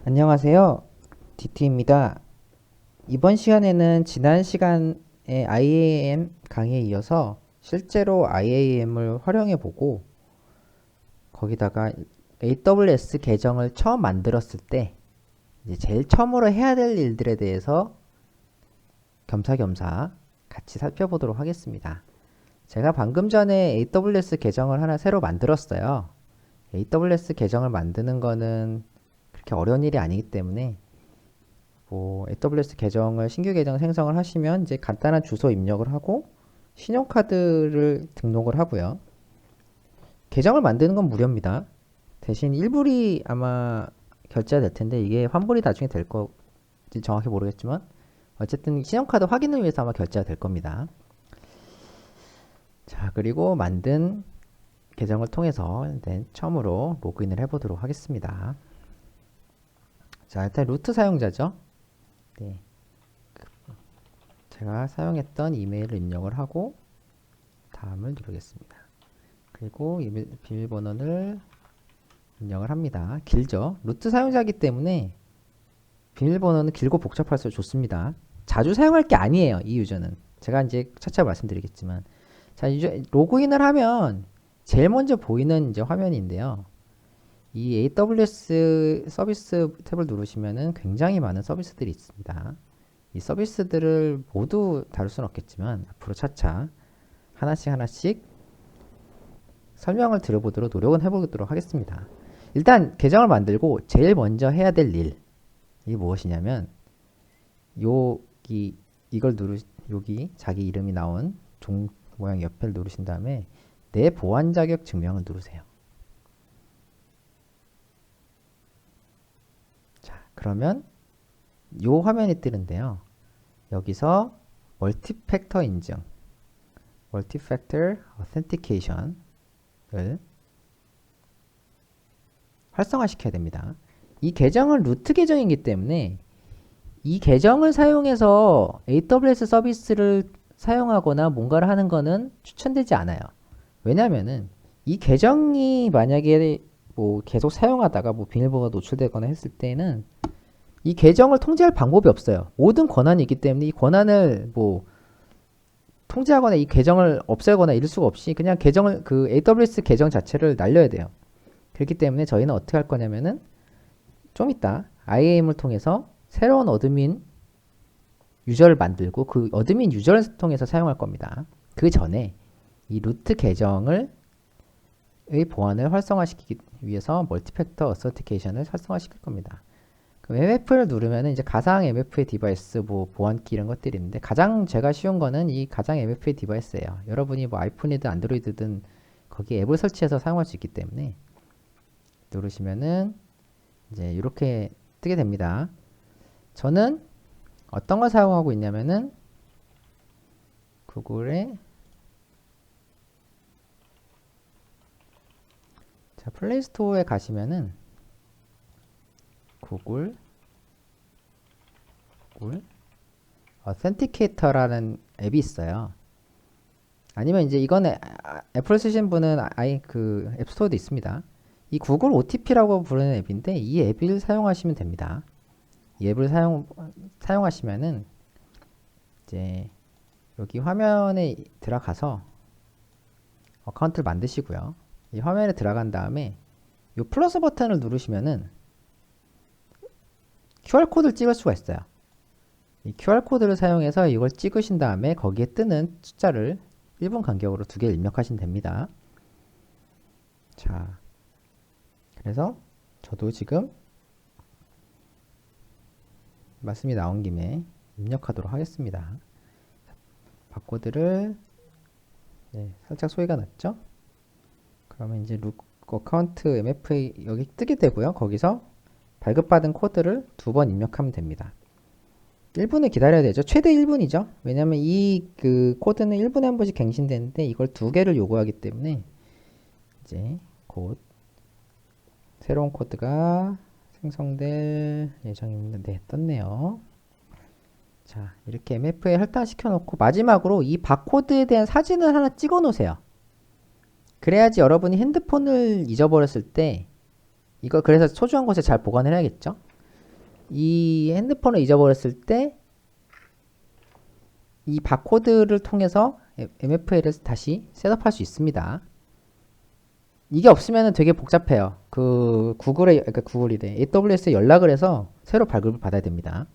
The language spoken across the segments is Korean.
안녕하세요. DT입니다. 이번 시간에는 지난 시간의 IAM 강의에 이어서 실제로 IAM을 활용해 보고 거기다가 AWS 계정을 처음 만들었을 때 이제 제일 처음으로 해야 될 일들에 대해서 겸사겸사 같이 살펴보도록 하겠습니다. 제가 방금 전에 AWS 계정을 하나 새로 만들었어요. AWS 계정을 만드는 거는 그렇게 어려운 일이 아니기 때문에 AWS 계정을 신규 계정 생성을 하시면 이제 간단한 주소 입력을 하고 신용카드를 등록을 하고요. 계정을 만드는 건 무료입니다. 대신 일불이 아마 결제가 될 텐데 이게 환불이 나중에 될 건지 정확히 모르겠지만 어쨌든 신용카드 확인을 위해서 아마 결제가 될 겁니다. 자, 그리고 만든 계정을 통해서 처음으로 로그인을 해보도록 하겠습니다. 자, 일단 루트 사용자죠. 네. 제가 사용했던 이메일을 입력을 하고 다음을 누르겠습니다. 그리고 비밀번호를 입력을 합니다. 길죠? 루트 사용자이기 때문에 비밀번호는 길고 복잡할수록 좋습니다. 자주 사용할 게 아니에요. 이 유저는. 제가 이제 차차 말씀드리겠지만. 자, 이제 로그인을 하면 제일 먼저 보이는 이제 화면인데요. 이 AWS 서비스 탭을 누르시면은 굉장히 많은 서비스들이 있습니다. 이 서비스들을 모두 다룰 수는 없겠지만 앞으로 차차 하나씩 설명을 드려보도록 노력은 해보도록 하겠습니다. 일단 계정을 만들고 제일 먼저 해야 될 일이 무엇이냐면 이걸 여기 자기 이름이 나온 종 모양 옆을 누르신 다음에 내 보안 자격 증명을 누르세요. 자, 그러면 요 화면이 뜨는데요. 여기서 멀티팩터 인증, 멀티팩터 어센티케이션을 활성화시켜야 됩니다. 이 계정은 루트 계정이기 때문에 이 계정을 사용해서 AWS 서비스를 사용하거나 뭔가를 하는 거는 추천되지 않아요. 왜냐면은 이 계정이 만약에 계속 사용하다가 비밀번호가 노출되거나 했을 때는 이 계정을 통제할 방법이 없어요. 모든 권한이 있기 때문에 이 권한을 통제하거나 이 계정을 없애거나 이럴 수가 없이 그냥 계정을 AWS 계정 자체를 날려야 돼요. 그렇기 때문에 저희는 어떻게 할 거냐면은 좀 이따 IAM을 통해서 새로운 어드민 유저를 만들고 그 어드민 유저를 통해서 사용할 겁니다. 그 전에 이 루트 계정의 보안을 활성화시키기 위해서 멀티팩터 어서티케이션을 활성화시킬 겁니다. MF를 누르면 이제 가상 MFA 디바이스 보안키 이런 것들이 있는데 가장 제가 쉬운 거는 이 가상 MFA 디바이스예요. 여러분이 아이폰이든 안드로이드든 거기에 앱을 설치해서 사용할 수 있기 때문에 누르시면은 이제 이렇게 뜨게 됩니다. 저는 어떤 걸 사용하고 있냐면은 구글의 플레이스토어에 가시면은 구글 어센티케이터라는 앱이 있어요. 아니면 이제 이거는 애플 쓰신 분은 앱스토어도 있습니다. 이 구글 OTP라고 부르는 앱인데 이 앱을 사용하시면 됩니다. 이 앱을 사용하시면은 이제 여기 화면에 들어가서 어카운트를 만드시고요. 이 화면에 들어간 다음에 이 플러스 버튼을 누르시면은 QR코드를 찍을 수가 있어요. 이 QR코드를 사용해서 이걸 찍으신 다음에 거기에 뜨는 숫자를 1분 간격으로 2개 입력하시면 됩니다. 자, 그래서 저도 지금 말씀이 나온 김에 입력하도록 하겠습니다. 바코드를 살짝 소리가 났죠? 그러면 이제 어카운트 MFA 여기 뜨게 되고요. 거기서 발급받은 코드를 2번 입력하면 됩니다. 1분을 기다려야 되죠. 최대 1분이죠. 왜냐면 이 코드는 1분에 한 번씩 갱신되는데 이걸 2개를 요구하기 때문에 이제 곧 새로운 코드가 생성될 예정입니다. 네, 떴네요. 자, 이렇게 MFA 할당시켜 놓고 마지막으로 이 바코드에 대한 사진을 하나 찍어 놓으세요. 그래야지 여러분이 핸드폰을 잊어버렸을 때 이거 그래서 소중한 곳에 잘 보관을 해야겠죠. 이 핸드폰을 잊어버렸을 때 이 바코드를 통해서 MFA를 다시 셋업할 수 있습니다. 이게 없으면 되게 복잡해요. 그러니까 구글이래. AWS에 연락을 해서 새로 발급을 받아야 됩니다.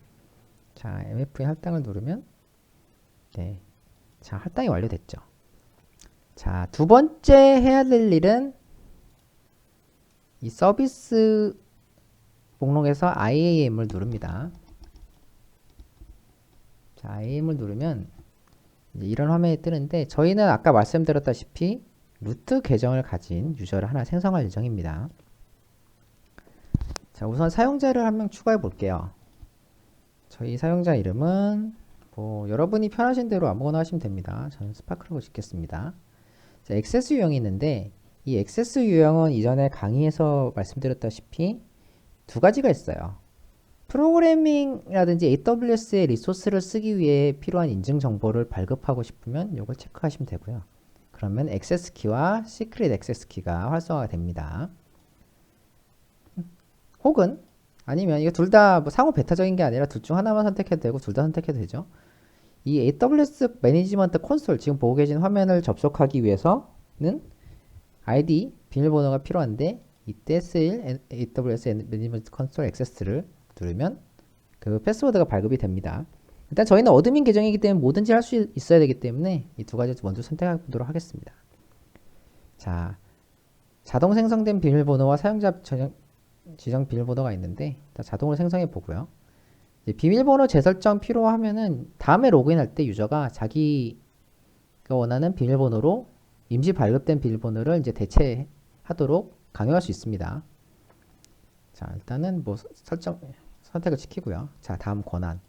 자, MFA 할당을 누르면 네. 자, 할당이 완료됐죠. 자, 두 번째 해야 될 일은 이 서비스 목록에서 IAM을 누릅니다. 자, IAM을 누르면 이제 이런 화면이 뜨는데 저희는 아까 말씀드렸다시피 루트 계정을 가진 유저를 하나 생성할 예정입니다. 자, 우선 사용자를 한 명 추가해 볼게요. 저희 사용자 이름은 뭐 여러분이 편하신 대로 아무거나 하시면 됩니다. 저는 스파크라고 짓겠습니다. 자, 액세스 유형이 있는데 이 액세스 유형은 이전에 강의에서 말씀드렸다시피 두 가지가 있어요. 프로그래밍이라든지 AWS의 리소스를 쓰기 위해 필요한 인증 정보를 발급하고 싶으면 이걸 체크하시면 되고요. 그러면 액세스 키와 시크릿 액세스 키가 활성화가 됩니다. 혹은 아니면 이거 둘 다 뭐 상호 배타적인 게 아니라 둘 중 하나만 선택해도 되고 둘 다 선택해도 되죠. 이 AWS 매니지먼트 콘솔 지금 보고 계신 화면을 접속하기 위해서는 ID 비밀번호가 필요한데 이때 쓰일 AWS 매니지먼트 콘솔 액세스를 누르면 그 패스워드가 발급이 됩니다. 일단 저희는 어드민 계정이기 때문에 뭐든지 할 수 있어야 되기 때문에 이 두 가지 먼저 선택해 보도록 하겠습니다. 자, 자동 생성된 비밀번호와 사용자 지정 비밀번호가 있는데 자동으로 생성해 보고요. 비밀번호 재설정 필요하면은 다음에 로그인할 때 유저가 자기가 원하는 비밀번호로 임시 발급된 비밀번호를 이제 대체하도록 강요할 수 있습니다. 자, 일단은 뭐 선택을 시키고요. 자, 다음 권한.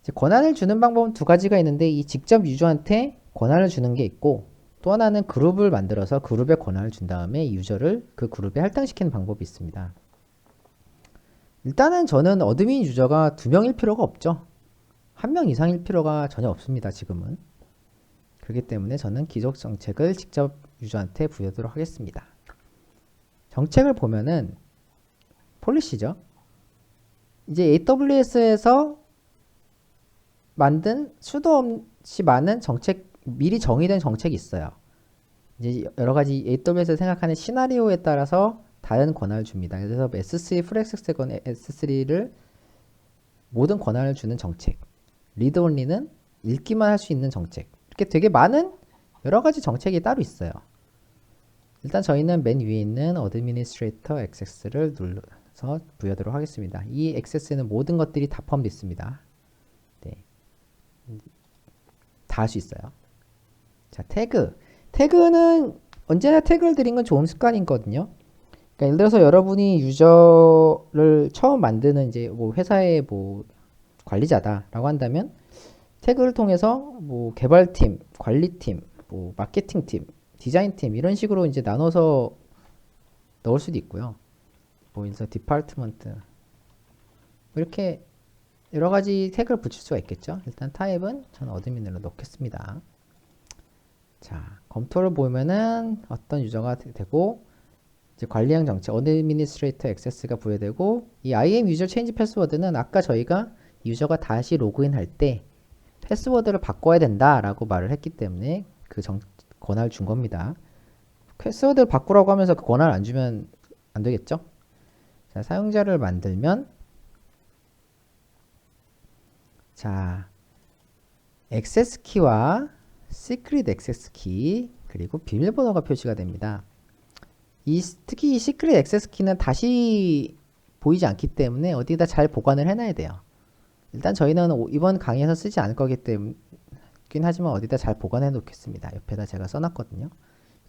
이제 권한을 주는 방법은 두 가지가 있는데 이 직접 유저한테 권한을 주는 게 있고 또 하나는 그룹을 만들어서 그룹에 권한을 준 다음에 유저를 그 그룹에 할당시키는 방법이 있습니다. 일단은 저는 어드민 유저가 2명일 필요가 없죠. 1명 이상일 필요가 전혀 없습니다. 지금은. 그렇기 때문에 저는 기록 정책을 직접 유저한테 부여하도록 하겠습니다. 정책을 보면은 폴리시죠. 이제 AWS에서 만든 수도 없이 많은 정책, 미리 정의된 정책이 있어요. 이제 여러 가지 AWS에서 생각하는 시나리오에 따라서 다른 권한을 줍니다. 그래서 S3, FlexX S3를 모든 권한을 주는 정책, 리드온리는 읽기만 할 수 있는 정책, 이렇게 되게 많은 여러 가지 정책이 따로 있어요. 일단 저희는 맨 위에 있는 Administrator Access를 눌러서 부여하도록 하겠습니다. 이 액세스에는 모든 것들이 다 포함되어 있습니다. 네. 다 할 수 있어요. 자, 태그. 태그는 언제나 태그를 드린 건 좋은 습관이거든요. 그러니까 예를 들어서 여러분이 유저를 처음 만드는 이제 뭐 회사의 뭐 관리자다라고 한다면 태그를 통해서 뭐 개발팀, 관리팀, 뭐 마케팅팀, 디자인팀 이런 식으로 이제 나눠서 넣을 수도 있고요. 뭐 인서 디파트먼트 이렇게 여러 가지 태그를 붙일 수가 있겠죠. 일단 타입은 저는 어드민으로 넣겠습니다. 자, 검토를 보면은 어떤 유저가 되고 이제 관리형 정책, 어드미니스트레이터 액세스가 부여되고 이 IAM 유저 체인지 패스워드는 아까 저희가 유저가 다시 로그인할 때 패스워드를 바꿔야 된다라고 말을 했기 때문에 그 권한을 준 겁니다. 패스워드를 바꾸라고 하면서 그 권한을 안 주면 안 되겠죠? 자, 사용자를 만들면 자, 액세스 키와 시크릿 액세스 키 그리고 비밀번호가 표시가 됩니다. 특히 이 시크릿 액세스 키는 다시 보이지 않기 때문에 어디다 잘 보관을 해놔야 돼요. 일단 저희는 이번 강의에서 쓰지 않을 거기 때문에 하지만 어디다 잘 보관해 놓겠습니다. 옆에다 제가 써놨거든요.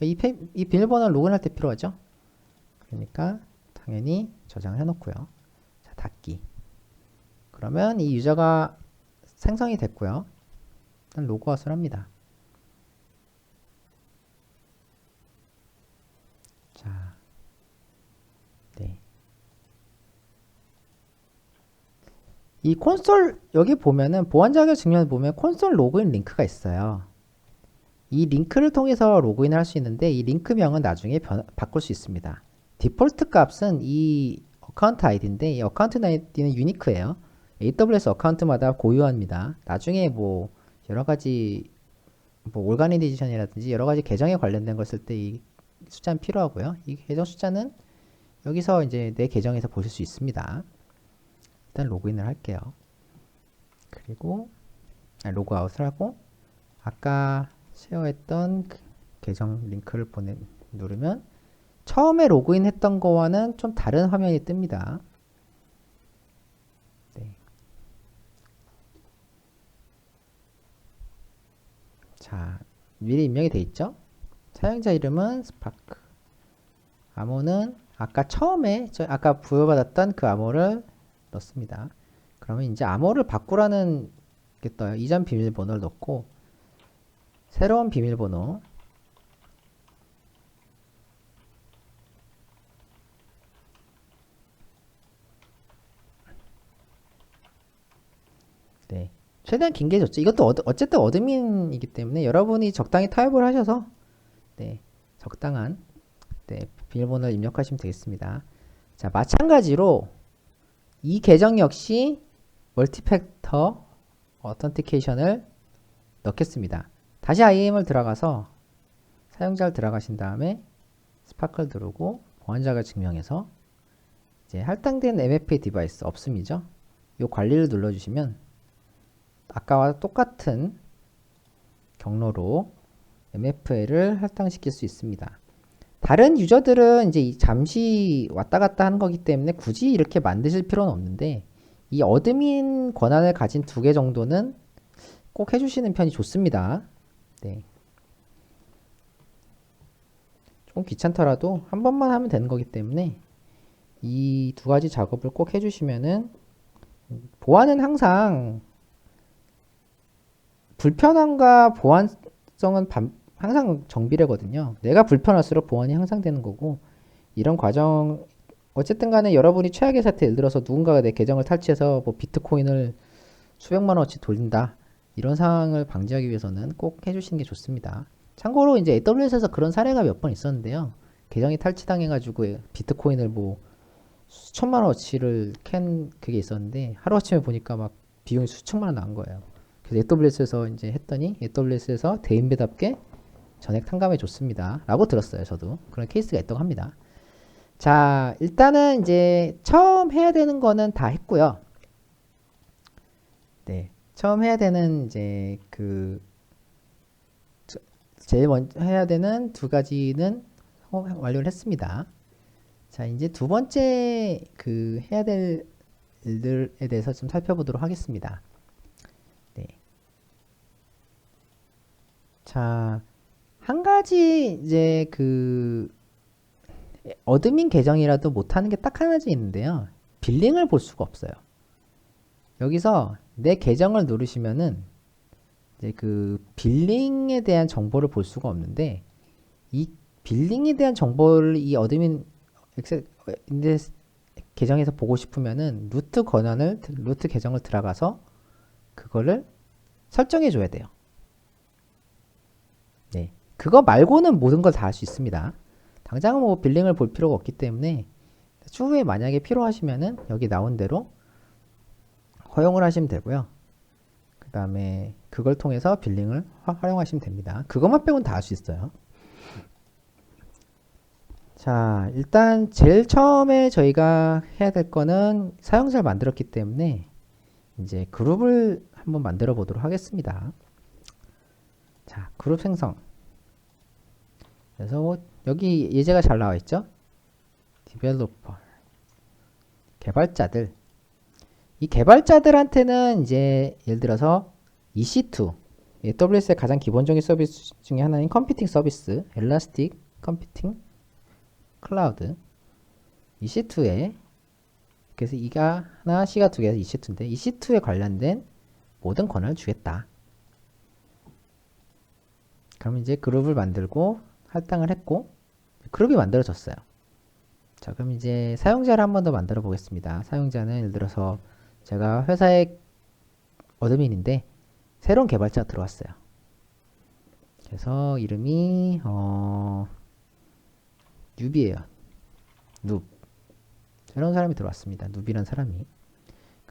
이 비밀번호를 로그인할 때 필요하죠. 그러니까 당연히 저장을 해놓고요. 자, 닫기. 그러면 이 유저가 생성이 됐고요. 일단 로그아웃을 합니다. 자, 네. 이 콘솔 여기 보면은 보안 자격 증명을 보면 콘솔 로그인 링크가 있어요. 이 링크를 통해서 로그인을 할 수 있는데 이 링크명은 나중에 바꿀 수 있습니다. 디폴트 값은 이 어카운트 아이디인데 이 어카운트 아이디는 유니크해요. AWS 어카운트마다 고유합니다. 나중에 뭐 여러 가지 뭐 오르가니제이션이라든지 여러 가지 계정에 관련된 걸 쓸 때 이 숫자는 필요하고요. 이 계정 숫자는 여기서 이제 내 계정에서 보실 수 있습니다. 일단 로그인을 할게요. 그리고 로그아웃을 하고 아까 쉐어했던 그 계정 링크를 누르면 처음에 로그인 했던 거와는 좀 다른 화면이 뜹니다. 네. 자, 미리 입력이 돼 있죠? 사용자 이름은 스파크. 암호는 아까 처음에 아까 부여받았던 그 암호를 넣습니다. 그러면 이제 암호를 바꾸라는 게 떠요. 이전 비밀번호를 넣고 새로운 비밀번호 네. 최대한 긴 게 좋죠. 이것도 어쨌든 어드민이기 때문에 여러분이 적당히 타협을 하셔서 네, 적당한 네, 비밀번호를 입력하시면 되겠습니다. 자, 마찬가지로 이 계정 역시 멀티팩터 어턴티케이션을 넣겠습니다. 다시 IAM을 들어가서 사용자를 들어가신 다음에 스파크를 누르고 보안자가 증명해서 이제 할당된 MFA 디바이스 없음이죠. 이 관리를 눌러주시면 아까와 똑같은 경로로 MFA를 할당시킬 수 있습니다. 다른 유저들은 이제 잠시 왔다 갔다 하는 거기 때문에 굳이 이렇게 만드실 필요는 없는데 이 어드민 권한을 가진 2개 정도는 꼭 해주시는 편이 좋습니다. 네. 조금 귀찮더라도 한 번만 하면 되는 거기 때문에 이 2가지 작업을 꼭 해주시면은 보안은 항상 불편함과 보안성은 항상 정비례거든요. 내가 불편할수록 보안이 향상되는 거고 이런 과정 어쨌든 간에 여러분이 최악의 사태 예를 들어서 누군가가 내 계정을 탈취해서 뭐 비트코인을 수백만 원어치 돌린다 이런 상황을 방지하기 위해서는 꼭 해주시는 게 좋습니다. 참고로 이제 AWS에서 그런 사례가 몇 번 있었는데요. 계정이 탈취당해가지고 비트코인을 뭐 수천만 원어치를 캔 그게 있었는데 하루아침에 보니까 막 비용이 수천만 원 나온 거예요. 그래서 AWS에서 이제 했더니 AWS에서 대인배답게 전액 탕감해 줬습니다. 라고 들었어요. 저도 그런 케이스가 있다고 합니다. 자, 일단은 이제 처음 해야 되는 거는 다 했고요. 네, 처음 해야 되는 이제 제일 먼저 해야 되는 2가지는 완료를 했습니다. 자, 이제 2번째 해야 될 일들에 대해서 좀 살펴보도록 하겠습니다. 네. 자, 한 가지 이제 어드민 계정이라도 못하는 게 딱 하나 있는데요. 빌링을 볼 수가 없어요. 여기서 내 계정을 누르시면은 이제 빌링에 대한 정보를 볼 수가 없는데 이 빌링에 대한 정보를 이 어드민 계정에서 보고 싶으면은 루트 계정을 들어가서 그거를 설정해 줘야 돼요. 네. 그거 말고는 모든 걸 다 할 수 있습니다. 당장은 뭐 빌링을 볼 필요가 없기 때문에 추후에 만약에 필요하시면은 여기 나온 대로 허용을 하시면 되고요. 그 다음에 그걸 통해서 빌링을 활용하시면 됩니다. 그것만 빼고는 다 할 수 있어요. 자, 일단 제일 처음에 저희가 해야 될 거는 사용자를 만들었기 때문에 이제 그룹을 한번 만들어 보도록 하겠습니다. 자, 그룹 생성. 그래서 여기 예제가 잘 나와 있죠? 디벨로퍼. 개발자들. 이 개발자들한테는 이제 예를 들어서 EC2, AWS의 가장 기본적인 서비스 중에 하나인 컴퓨팅 서비스, 엘라스틱 컴퓨팅 클라우드 EC2에 그래서 E가 하나, C가 2개에서 EC2인데 EC2에 관련된 모든 권한을 주겠다. 그럼 이제 그룹을 만들고 할당을 했고 그룹이 만들어졌어요. 자, 그럼 이제 사용자를 한 번 더 만들어 보겠습니다. 사용자는 예를 들어서 제가 회사의 어드민인데 새로운 개발자가 들어왔어요. 그래서 이름이 뉴비예요. 새로운 사람이 들어왔습니다. 누비란 사람이.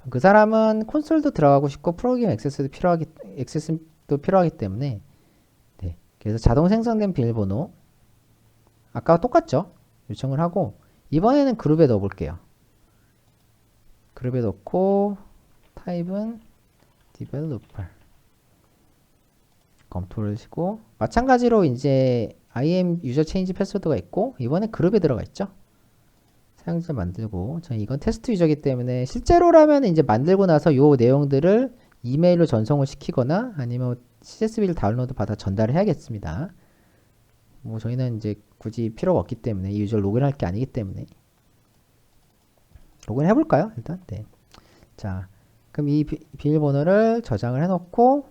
그 사람은 콘솔도 들어가고 싶고 프로그램 액세스도 필요하기 때문에 네. 그래서 자동 생성된 비밀번호 아까와 똑같죠? 요청을 하고 이번에는 그룹에 넣어 볼게요. 그룹에 넣고 타입은 developer 검토를 하시고 마찬가지로 이제 IAM 유저 체인지 패스워드가 있고 이번에 그룹에 들어가 있죠. 사용자 만들고 저는 이건 테스트 유저이기 때문에 실제로라면 이제 만들고 나서 요 내용들을 이메일로 전송을 시키거나 아니면 CSV를 다운로드 받아 전달을 해야겠습니다. 뭐 저희는 이제 굳이 필요가 없기 때문에 이 유저 로그인할 게 아니기 때문에 로그인 해볼까요? 일단 네. 자, 그럼 이 비밀번호를 저장을 해놓고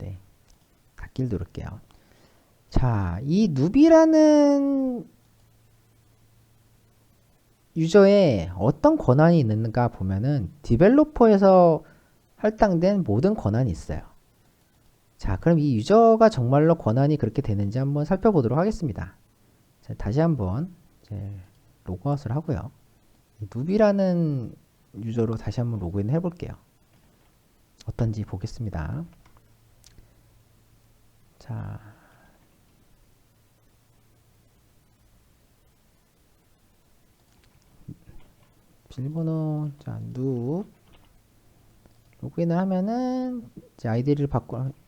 네, 닫기를 누를게요. 자, 이 누비라는 유저에 어떤 권한이 있는가 보면은 디벨로퍼에서 할당된 모든 권한이 있어요. 자, 그럼 이 유저가 정말로 권한이 그렇게 되는지 한번 살펴보도록 하겠습니다. 자, 다시 한번 로그아웃을 하고요. 누비라는 유저로 다시 한번 로그인 해볼게요. 어떤지 보겠습니다. 자, 비밀번호 자 로그인을 하면은 이제 아이디를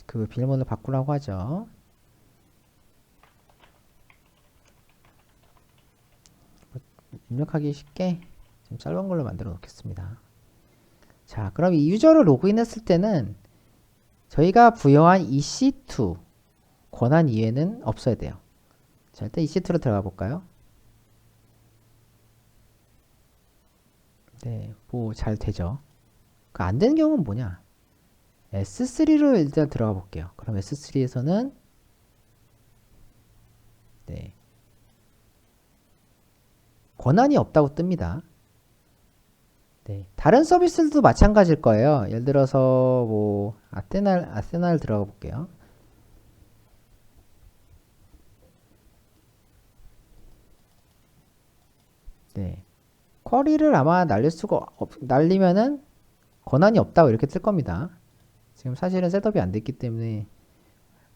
그 비밀번호를 바꾸라고 하죠. 입력하기 쉽게 좀 짧은 걸로 만들어 놓겠습니다. 자, 그럼 이 유저를 로그인했을 때는 저희가 부여한 EC2 권한 이외에는 없어야 돼요. 자, 일단 EC2로 들어가 볼까요? 네, 뭐 잘 되죠. 그 안 되는 경우는 뭐냐? S3로 일단 들어가 볼게요. 그럼 S3에서는 네, 권한이 없다고 뜹니다. 네, 다른 서비스들도 마찬가지일 거예요. 예를 들어서 뭐 아세날 들어가 볼게요. 네, 쿼리를 아마 날리면은 권한이 없다고 이렇게 뜰 겁니다. 지금 사실은 셋업이 안 됐기 때문에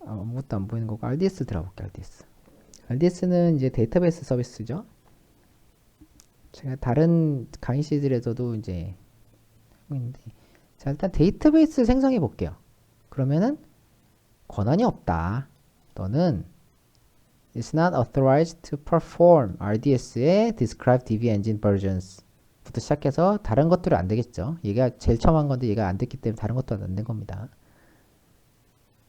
아무것도 안 보이는 거고 RDS 들어볼게요. RDS는 이제 데이터베이스 서비스죠. 제가 다른 강의 시리즈에서도 이제 하고 있는데 자, 일단 데이터베이스 생성해 볼게요. 그러면은 권한이 없다. 너는 is not authorized to perform RDS의 describe DB engine versions 부터 시작해서 다른 것들은 안 되겠죠. 얘가 제일 처음 한 건데 얘가 안 됐기 때문에 다른 것도 안 된 겁니다.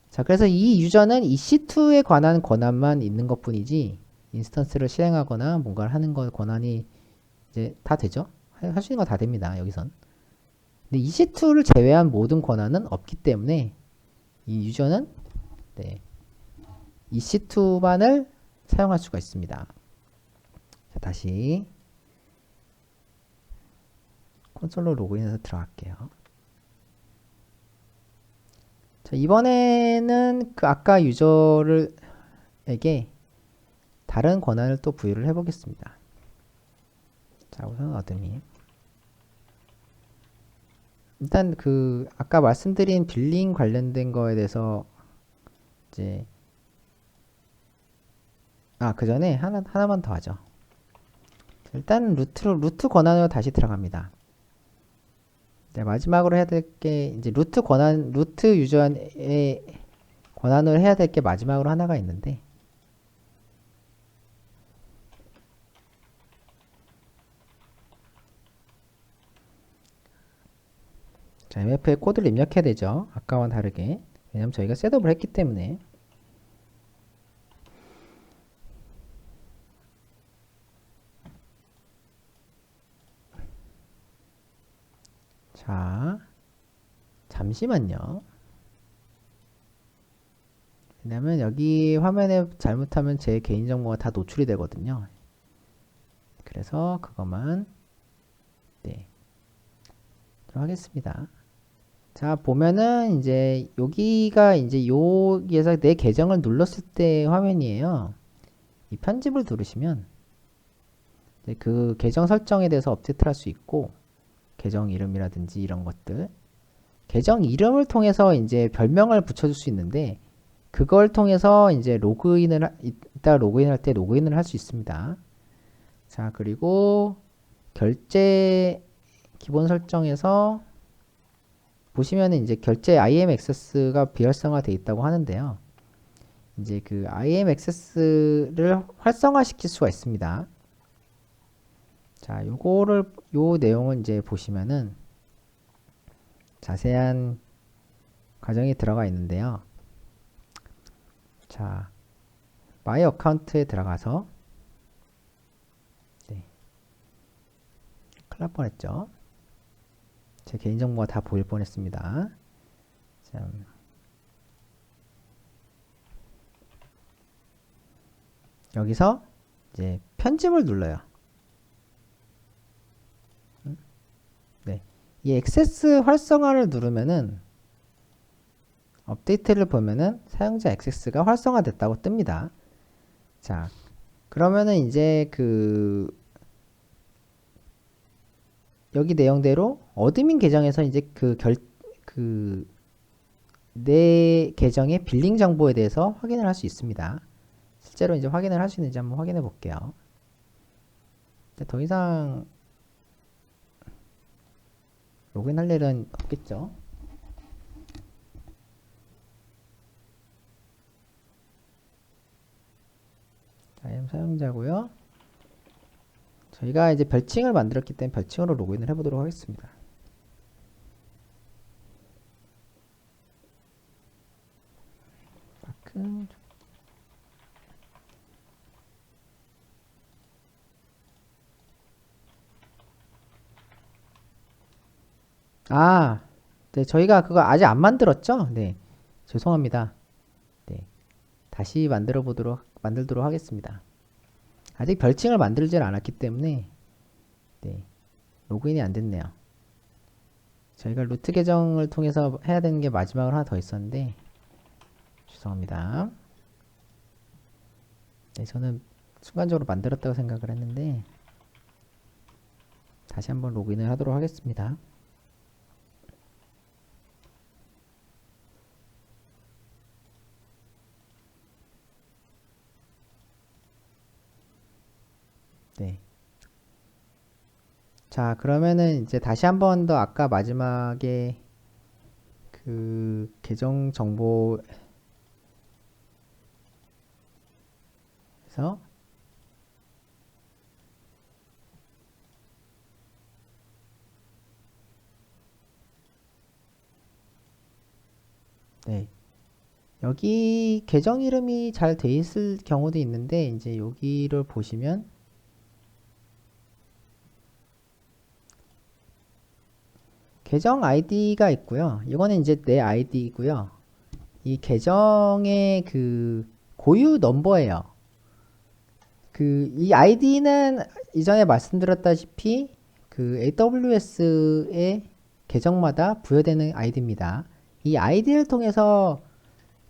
자, 그래서 이 유저는 EC2에 관한 권한만 있는 것 뿐이지 인스턴스를 실행하거나 뭔가를 하는 것 권한이 이제 다 되죠. 할 수 있는 거 다 됩니다. 여기선. 근데 EC2를 제외한 모든 권한은 없기 때문에 이 유저는 네, EC2만을 사용할 수가 있습니다. 자, 다시 콘솔로 로그인해서 들어갈게요. 자, 이번에는 그 아까 유저에게 다른 권한을 또 부여를 해보겠습니다. 자, 우선 어드민. 일단 그 아까 말씀드린 빌링 관련된 거에 대해서 이제 그 전에 하나만 더 하죠. 일단 루트 권한으로 다시 들어갑니다. 네, 마지막으로 해야 될 게 이제 루트 유저의 권한으로 해야 될 게 마지막으로 하나가 있는데 자, MF에 코드를 입력해야 되죠. 아까와는 다르게. 왜냐면 저희가 셋업을 했기 때문에. 자, 잠시만요. 왜냐면 여기 화면에 잘못하면 제 개인정보가 다 노출이 되거든요. 그래서 그것만 네, 좀 하겠습니다. 자, 보면은 이제 여기가 이제 여기에서 내 계정을 눌렀을 때 화면이에요. 이 편집을 누르시면 그 계정 설정에 대해서 업데이트를 할 수 있고, 계정 이름이라든지 이런 것들. 계정 이름을 통해서 이제 별명을 붙여줄 수 있는데, 그걸 통해서 이제 이따 로그인할 때 로그인을 할 수 있습니다. 자, 그리고 결제 기본 설정에서 보시면 이제 결제 IM 액세스가 비활성화 되어 있다고 하는데요. 이제 그 IM 액세스를 활성화 시킬 수가 있습니다. 자, 요 내용을 이제 보시면은 자세한 과정이 들어가 있는데요. 자, 마이 어카운트에 들어가서, 네, 큰일 날 뻔했죠. 제 개인정보가 다 보일 뻔했습니다. 자, 여기서 이제 편집을 눌러요. 네, 이 액세스 활성화를 누르면은 업데이트를 보면은 사용자 액세스가 활성화됐다고 뜹니다. 자, 그러면은 이제 여기 내용대로 어드민 계정에서 이제 내 계정의 빌링 정보에 대해서 확인을 할 수 있습니다. 실제로 이제 확인을 할 수 있는지 한번 확인해 볼게요. 더 이상 로그인할 일은 없겠죠. IM 사용자고요. 저희가 이제 별칭을 만들었기 때문에 별칭으로 로그인을 해보도록 하겠습니다. 네, 저희가 그거 아직 안 만들었죠? 네, 죄송합니다. 네, 다시 만들도록 하겠습니다. 아직 별칭을 만들질 않았기 때문에, 네, 로그인이 안 됐네요. 저희가 루트 계정을 통해서 해야 되는 게 마지막으로 하나 더 있었는데, 죄송합니다. 네, 저는 순간적으로 만들었다고 생각을 했는데, 다시 한번 로그인을 하도록 하겠습니다. 네. 자, 그러면은 이제 다시 한 번 더 아까 마지막에 그 계정 정보에서 네. 여기 계정 이름이 잘 돼 있을 경우도 있는데 이제 여기를 보시면 계정 아이디가 있고요. 이거는 이제 내 아이디이고요. 이 계정의 그 고유 넘버예요. 이 아이디는 이전에 말씀드렸다시피 그 AWS의 계정마다 부여되는 아이디입니다. 이 아이디를 통해서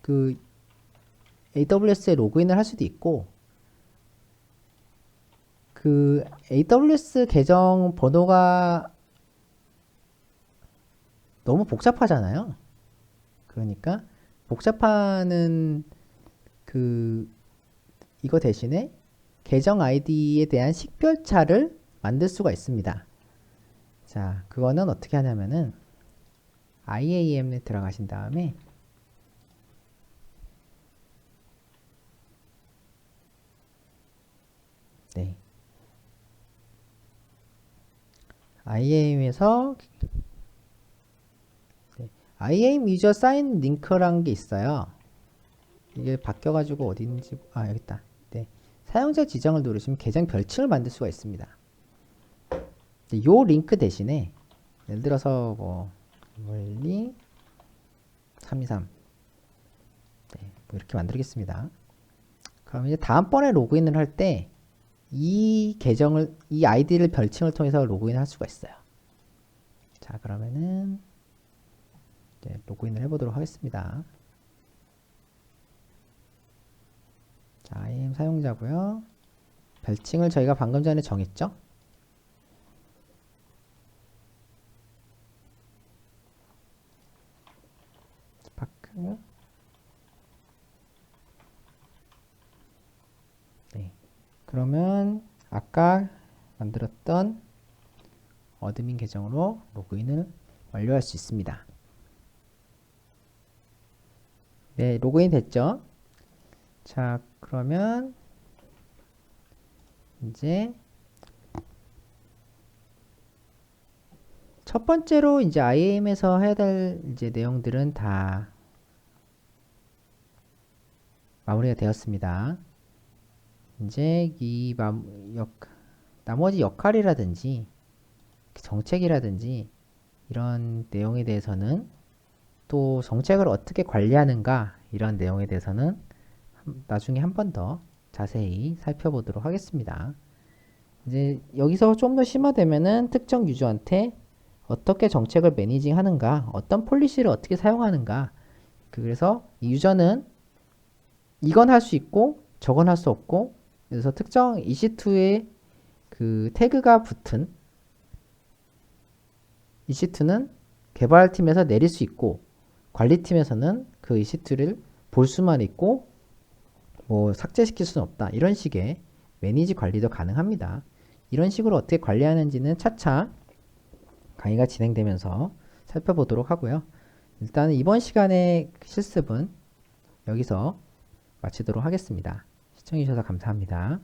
그 AWS에 로그인을 할 수도 있고, 그 AWS 계정 번호가 너무 복잡하잖아요. 그러니까 복잡하는 이거 대신에 계정 아이디에 대한 식별차를 만들 수가 있습니다. 자, 그거는 어떻게 하냐면은 IAM에 들어가신 다음에 네, IAM에서 IAM 유저 사인 링크라는 게 있어요. 이게 바뀌어가지고 어딘지 여기 있다. 네, 사용자 지정을 누르시면 계정 별칭을 만들 수가 있습니다. 요 링크 대신에 예를 들어서 뭐 원리 323 네, 뭐 이렇게 만들겠습니다. 그럼 이제 다음번에 로그인을 할 때 이 아이디를 별칭을 통해서 로그인을 할 수가 있어요. 자, 그러면은 이제 로그인을 해보도록 하겠습니다. 자, IAM 사용자고요. 별칭을 저희가 방금 전에 정했죠? 스파크. 네. 그러면 아까 만들었던 어드민 계정으로 로그인을 완료할 수 있습니다. 네, 로그인 됐죠? 자, 그러면 이제 첫 번째로 이제 IAM에서 해야 될 이제 내용들은 다 마무리가 되었습니다. 이제 나머지 역할이라든지 정책이라든지 이런 내용에 대해서는 또 정책을 어떻게 관리하는가 이런 내용에 대해서는 나중에 한 번 더 자세히 살펴보도록 하겠습니다. 이제 여기서 좀 더 심화되면은 특정 유저한테 어떻게 정책을 매니징 하는가, 어떤 폴리시를 어떻게 사용하는가. 그래서 이 유저는 이건 할 수 있고 저건 할 수 없고, 그래서 특정 EC2에 그 태그가 붙은 EC2는 개발팀에서 내릴 수 있고 관리팀에서는 그 EC2를 볼 수만 있고 뭐 삭제시킬 수는 없다. 이런 식의 매니지 관리도 가능합니다. 이런 식으로 어떻게 관리하는지는 차차 강의가 진행되면서 살펴보도록 하고요. 일단 이번 시간의 실습은 여기서 마치도록 하겠습니다. 시청해주셔서 감사합니다.